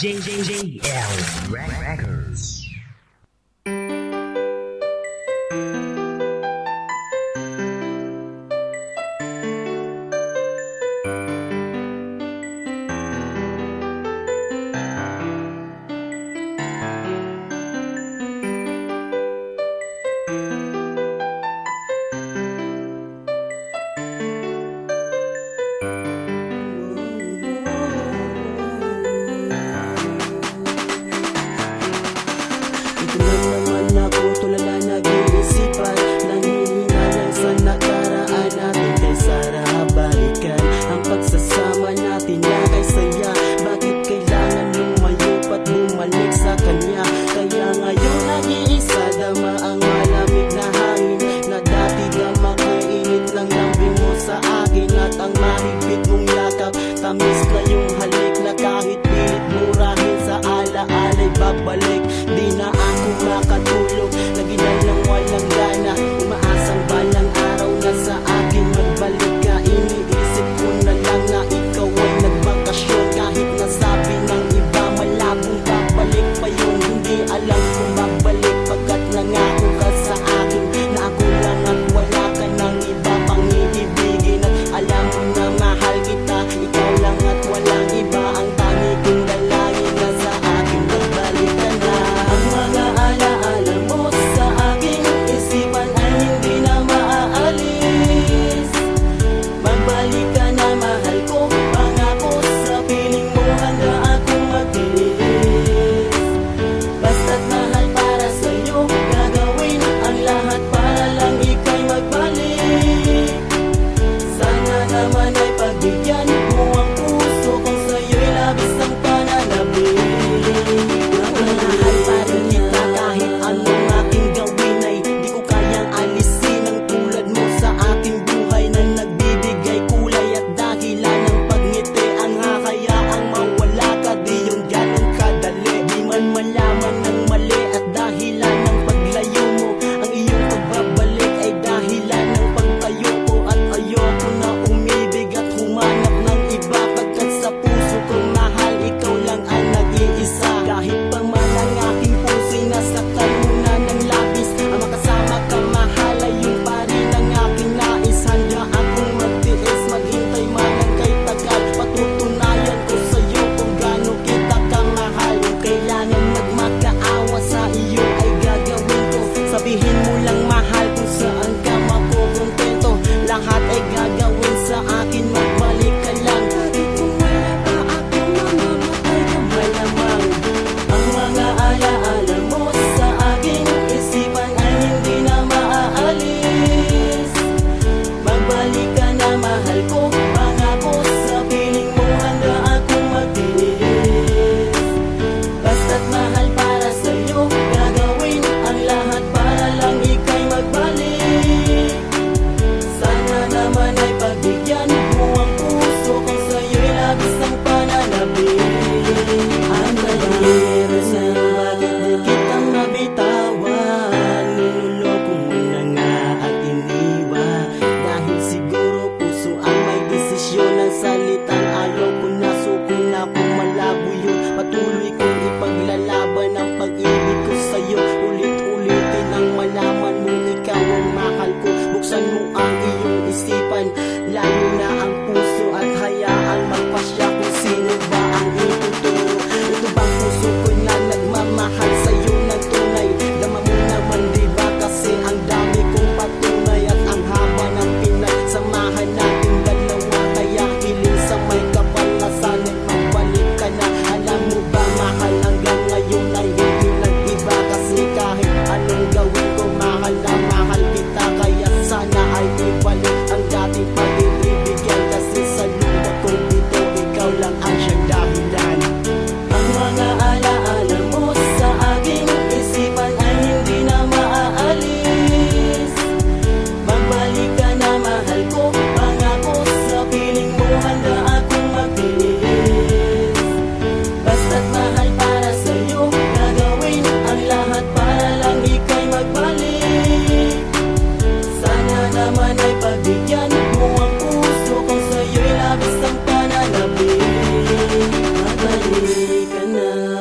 JJL Records. Tamis na yung halik na kahit pilit murahin sa ala-ala'y babalik. Di na ako makatulog, lagi na lang walang gana. Umaasang balang araw na sa akin magbalik ka. Iniisip ko na lang na ikaw ay nagbakasyon. Kahit nasabi ng iba malabong babalik pa yun. Hindi alam kung magbalik pagkat nangako ka sa akin na ako lang at wala ka ng iba pang iibigin. At alam mo na mahal kita, ikaw lang at walang iba ang tangi kong dalangin na sa akin nagbalik ka na. na